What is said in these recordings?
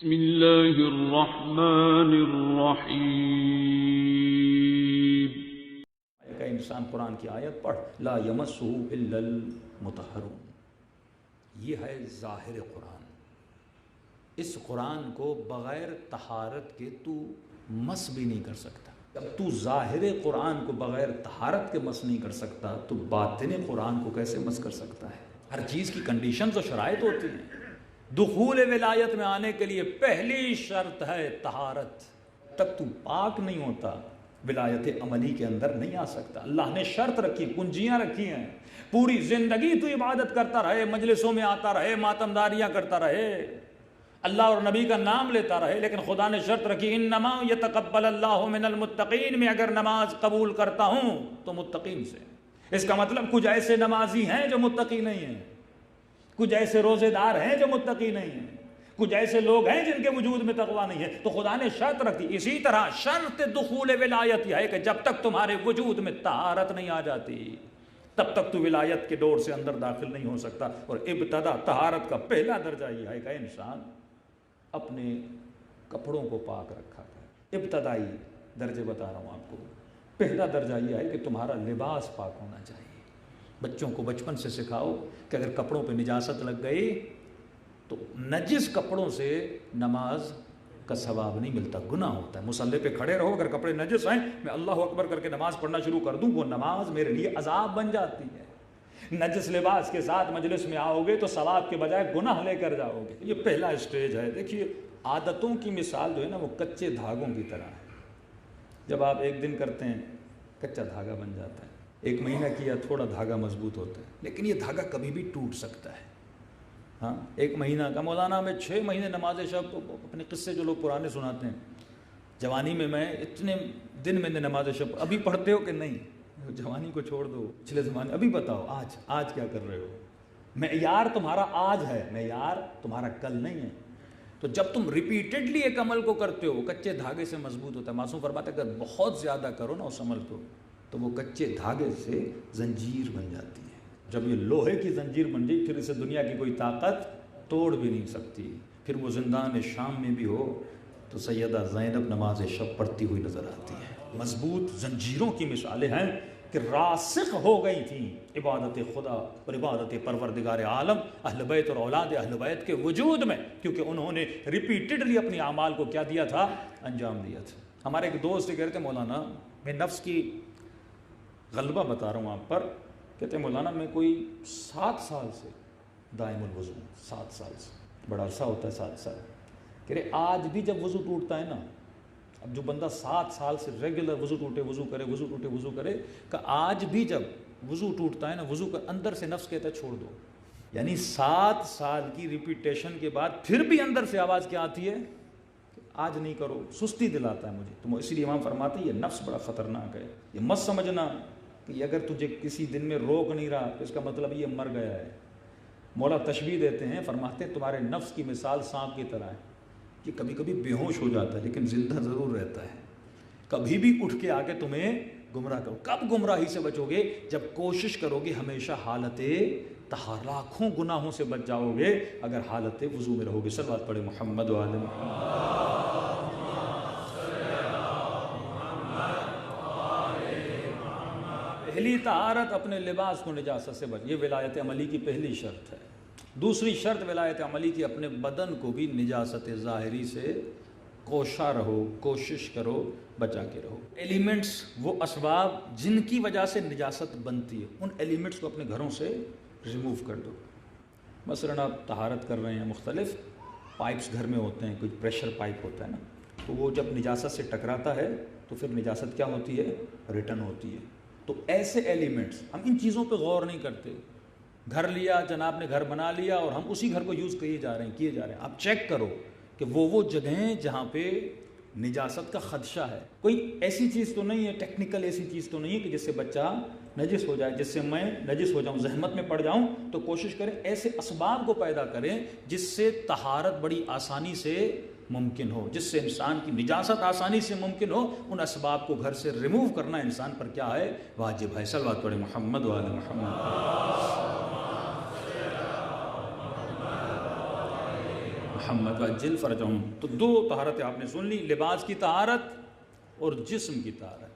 بسم اللہ الرحمن الرحیم۔ کہ انسان قرآن کی آیت پڑھ، لا یمسہ الا المطہرون، یہ ہے ظاہر قرآن۔ اس قرآن کو بغیر طہارت کے تو مس بھی نہیں کر سکتا۔ اب تو ظاہر قرآن کو بغیر طہارت کے مس نہیں کر سکتا تو باطن قرآن کو کیسے مس کر سکتا ہے؟ ہر چیز کی کنڈیشنز و شرائط ہوتی ہیں۔ دخول ولایت میں آنے کے لیے پہلی شرط ہے طہارت۔ تب تو پاک نہیں ہوتا ولایت عملی کے اندر نہیں آ سکتا۔ اللہ نے شرط رکھی، کنجیاں رکھی ہیں۔ پوری زندگی تو عبادت کرتا رہے، مجلسوں میں آتا رہے، ماتمداریاں کرتا رہے، اللہ اور نبی کا نام لیتا رہے، لیکن خدا نے شرط رکھی، انما یتقبل اللہ من المتقین، میں اگر نماز قبول کرتا ہوں تو متقین سے۔ اس کا مطلب کچھ ایسے نمازی ہیں جو متقی نہیں ہیں، کچھ ایسے روزے دار ہیں جو متقی نہیں ہیں، کچھ ایسے لوگ ہیں جن کے وجود میں تقویٰ نہیں ہے، تو خدا نے شرط رکھی۔ اسی طرح شرط دخول ولایت یہ ہے کہ جب تک تمہارے وجود میں طہارت نہیں آ جاتی تب تک تو ولایت کے ڈور سے اندر داخل نہیں ہو سکتا۔ اور ابتدا طہارت کا پہلا درجہ یہ ہے کہ انسان اپنے کپڑوں کو پاک رکھا ہے۔ ابتدائی درجے بتا رہا ہوں آپ کو۔ پہلا درجہ یہ ہے کہ تمہارا لباس پاک ہونا چاہیے۔ بچوں کو بچپن سے سکھاؤ کہ اگر کپڑوں پہ نجاست لگ گئی تو نجس کپڑوں سے نماز کا ثواب نہیں ملتا، گناہ ہوتا ہے۔ مصلی پہ کھڑے رہو، اگر کپڑے نجس ہیں میں اللہ اکبر کر کے نماز پڑھنا شروع کر دوں، وہ نماز میرے لیے عذاب بن جاتی ہے۔ نجس لباس کے ساتھ مجلس میں آؤ گے تو ثواب کے بجائے گناہ لے کر جاؤ گے۔ یہ پہلا اسٹیج ہے۔ دیکھیے عادتوں کی مثال جو ہے نا وہ کچے دھاگوں کی طرح ہے۔ جب آپ ایک دن کرتے ہیں کچا دھاگا بن جاتا ہے، ایک مہینہ کیا تھوڑا دھاگا مضبوط ہوتا ہے، لیکن یہ دھاگا کبھی بھی ٹوٹ سکتا ہے۔ ہاں، ایک مہینہ کا مولانا میں 6 مہینے نماز شب، اپنے قصے جو لوگ پرانے سناتے ہیں، جوانی میں اتنے دن میں نے نماز شب، ابھی پڑھتے ہو کہ نہیں؟ جوانی کو چھوڑ دو، پچھلے زمانے، ابھی بتاؤ آج کیا کر رہے ہو؟ معیار تمہارا آج ہے، معیار تمہارا کل نہیں ہے۔ تو جب تم ریپیٹڈلی ایک عمل کو کرتے ہو، کچے دھاگے سے مضبوط ہوتا ہے۔ معصوم فرماتے ہیں اگر بہت زیادہ کرو نا اس عمل کو تو وہ کچے دھاگے سے زنجیر بن جاتی ہے۔ جب یہ لوہے کی زنجیر بن جائے پھر اسے دنیا کی کوئی طاقت توڑ بھی نہیں سکتی۔ پھر وہ زندان شام میں بھی ہو تو سیدہ زینب نماز شب پڑھتی ہوئی نظر آتی ہے۔ مضبوط زنجیروں کی مثالیں ہیں کہ راسخ ہو گئی تھیں عبادت خدا اور عبادت پروردگار عالم اہل بیت اور اولاد اہل بیت کے وجود میں، کیونکہ انہوں نے ریپیٹڈلی اپنی اعمال کو کیا دیا تھا؟ انجام دیا تھا۔ ہمارے ایک دوست کہہ رہے تھے مولانا میں نفس کی غلبہ بتا رہا ہوں آپ پر، کہتے ہیں مولانا میں کوئی 7 سال سے دائم الوضو، 7 سال سے، بڑا عرصہ ہوتا ہے 7 سال۔ کہہ رہے آج بھی جب وضو ٹوٹتا ہے نا، اب جو بندہ 7 سال سے ریگولر وضو ٹوٹے وضو کرے، وضو ٹوٹے وضو کرے، کہ آج بھی جب وضو ٹوٹتا ہے نا، وضو کا اندر سے نفس کہتا ہے چھوڑ دو۔ یعنی 7 سال کی ریپیٹیشن کے بعد پھر بھی اندر سے آواز کیا آتی ہے؟ آج نہیں کرو، سستی دلاتا ہے مجھے۔ تو اس لیے امام فرماتے ہیں یہ نفس بڑا خطرناک ہے۔ یہ مت سمجھنا کہ اگر تجھے کسی دن میں روک نہیں رہا تو اس کا مطلب یہ مر گیا ہے۔ مولا تشبیہ دیتے ہیں، فرماتے ہیں تمہارے نفس کی مثال سانپ کی طرح ہے، یہ کبھی کبھی بے ہوش ہو جاتا ہے لیکن زندہ ضرور رہتا ہے۔ کبھی بھی اٹھ کے آ کے تمہیں گمراہ کرو۔ کب گمراہی سے بچو گے؟ جب کوشش کرو گے ہمیشہ حالت طہارت، لاکھوں گناہوں سے بچ جاؤ گے اگر حالت وضو میں رہو گے۔ صلوات پڑھے محمد و آل محمد۔ پہلی طہارت اپنے لباس کو نجاست سے بچ، یہ ولایت عملی کی پہلی شرط ہے۔ دوسری شرط ولایت عملی کی اپنے بدن کو بھی نجاست ظاہری سے کوشاں رہو، کوشش کرو، بچا کے رہو۔ ایلیمنٹس، وہ اسباب جن کی وجہ سے نجاست بنتی ہے، ان ایلیمنٹس کو اپنے گھروں سے ریموو کر دو۔ مثلاً آپ طہارت کر رہے ہیں، مختلف پائپس گھر میں ہوتے ہیں، کوئی پریشر پائپ ہوتا ہے نا، تو وہ جب نجاست سے ٹکراتا ہے تو پھر نجاست کیا ہوتی ہے؟ ریٹرن ہوتی ہے۔ تو ایسے ایلیمنٹس، ہم ان چیزوں پہ غور نہیں کرتے۔ گھر لیا، جناب نے گھر بنا لیا اور ہم اسی گھر کو یوز کیے جا رہے ہیں۔ آپ چیک کرو کہ وہ جگہیں جہاں پہ نجاست کا خدشہ ہے، کوئی ایسی چیز تو نہیں ہے، ٹیکنیکل ایسی چیز تو نہیں ہے کہ جس سے بچہ نجس ہو جائے، جس سے میں نجس ہو جاؤں، زحمت میں پڑ جاؤں۔ تو کوشش کریں ایسے اسباب کو پیدا کریں جس سے طہارت بڑی آسانی سے ممکن ہو، جس سے انسان کی نجاست آسانی سے ممکن ہو۔ ان اسباب کو گھر سے ریموو کرنا انسان پر کیا ہے؟ واجب ہے۔ صلوات پڑھے محمد و آل محمد۔ محمد وعجل فرجهم۔ تو دو طہارتیں آپ نے سن لی، لباس کی طہارت اور جسم کی طہارت۔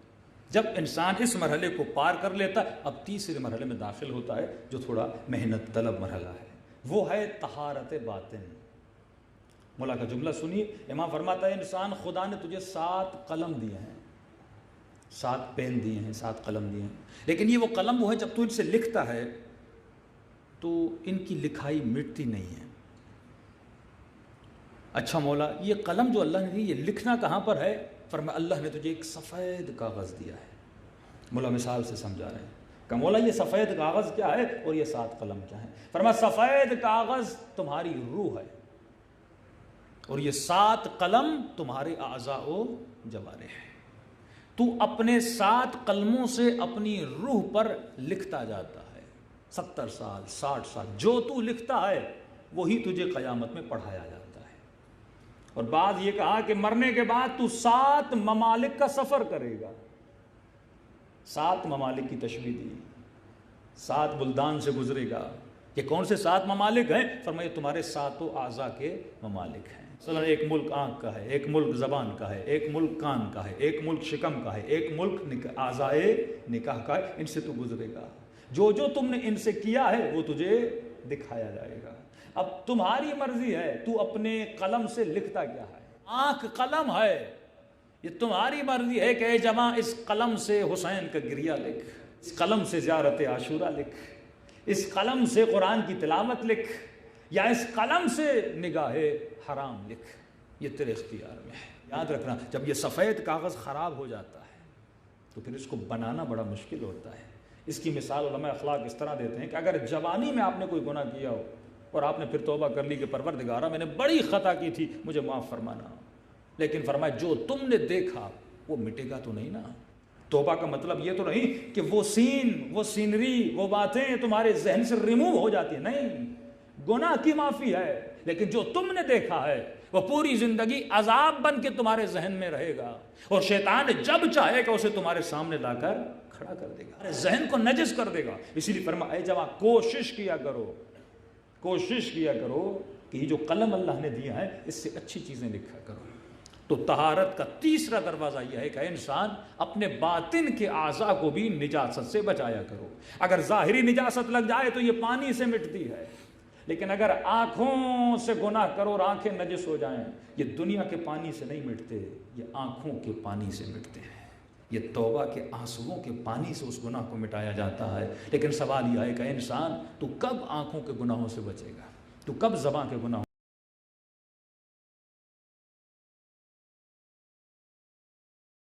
جب انسان اس مرحلے کو پار کر لیتا ہے اب تیسرے مرحلے میں داخل ہوتا ہے جو تھوڑا محنت طلب مرحلہ ہے، وہ ہے طہارت باطن۔ مولا کا جملہ سنیے، امام فرماتا ہے انسان خدا نے تجھے 7 قلم دیے ہیں، 7 پین دیے ہیں، 7 قلم دیے ہیں، لیکن یہ وہ قلم وہ ہے جب تو ان سے لکھتا ہے تو ان کی لکھائی مٹتی نہیں ہے۔ اچھا مولا یہ قلم جو اللہ نے دی یہ لکھنا کہاں پر ہے؟ فرمایا اللہ نے تجھے ایک سفید کاغذ دیا ہے۔ مولا مثال سے سمجھا رہے ہیں کہ مولا یہ سفید کاغذ کیا ہے اور یہ 7 قلم کیا ہے؟ فرمایا سفید کاغذ تمہاری روح ہے اور یہ 7 قلم تمہارے اعضاء و جوارح ہیں۔ تو اپنے 7 قلموں سے اپنی روح پر لکھتا جاتا ہے، 70 سال 60 سال جو تو لکھتا ہے وہی تجھے قیامت میں پڑھایا جاتا ہے۔ اور بعض یہ کہا کہ مرنے کے بعد تو 7 ممالک کا سفر کرے گا، 7 ممالک کی تشبیہ دی، 7 بلدان سے گزرے گا۔ یہ کون سے 7 ممالک ہیں؟ فرمایا تمہارے 7 اعضاء کے ممالک ہیں۔ مثلا ایک ملک آنکھ کا ہے، ایک ملک زبان کا ہے، ایک ملک کان کا ہے، ایک ملک شکم کا ہے، ایک ملک اعضاء نکاح کا ہے۔ ان سے تو گزرے گا، جو جو تم نے ان سے کیا ہے وہ تجھے دکھایا جائے گا۔ اب تمہاری مرضی ہے تو اپنے قلم سے لکھتا کیا ہے۔ آنکھ قلم ہے، یہ تمہاری مرضی ہے کہ اے جماع اس قلم سے حسین کا گریہ لکھ، اس قلم سے زیارت عاشورہ لکھ، اس قلم سے قرآن کی تلاوت لکھ، یا اس قلم سے نگاہ حرام لکھ۔ یہ تیرے اختیار میں ہے۔ یاد رکھنا جب یہ سفید کاغذ خراب ہو جاتا ہے تو پھر اس کو بنانا بڑا مشکل ہوتا ہے۔ اس کی مثال علماء اخلاق اس طرح دیتے ہیں کہ اگر جوانی میں آپ نے کوئی گناہ کیا ہو اور آپ نے پھر توبہ کر لی کہ پروردگارا میں نے بڑی خطا کی تھی مجھے معاف فرمانا، لیکن فرمایا جو تم نے دیکھا وہ مٹے گا تو نہیں نا۔ توبہ کا مطلب یہ تو نہیں کہ وہ سین، وہ سینری، وہ باتیں تمہارے ذہن سے ریموو ہو جاتی ہیں، نہیں، گناہ کی معافی ہے، لیکن جو تم نے دیکھا ہے وہ پوری زندگی عذاب بن کے تمہارے ذہن میں رہے گا، اور شیطان جب چاہے گا اسے تمہارے سامنے لا کر کھڑا کر دے گا، ذہن کو نجس کر دے گا۔ اسی لیے فرمایا اے جوان کوشش کیا کرو کہ یہ جو قلم اللہ نے دیا ہے اس سے اچھی چیزیں لکھا کرو۔ تو طہارت کا تیسرا دروازہ یہ ہے کہ انسان اپنے باطن کے اعضاء کو بھی نجاست سے بچایا کرو۔ اگر ظاہری نجاست لگ جائے تو یہ پانی سے مٹتی ہے، لیکن اگر آنکھوں سے گناہ کرو اور آنکھیں نجس ہو جائیں، یہ دنیا کے پانی سے نہیں مٹتے، یہ آنکھوں کے پانی سے مٹتے ہیں۔ یہ توبہ کے آنسوؤں کے پانی سے اس گناہ کو مٹایا جاتا ہے۔ لیکن سوال یہ ہے کہ انسان تو کب آنکھوں کے گناہوں سے بچے گا، تو کب زبان کے گناہوں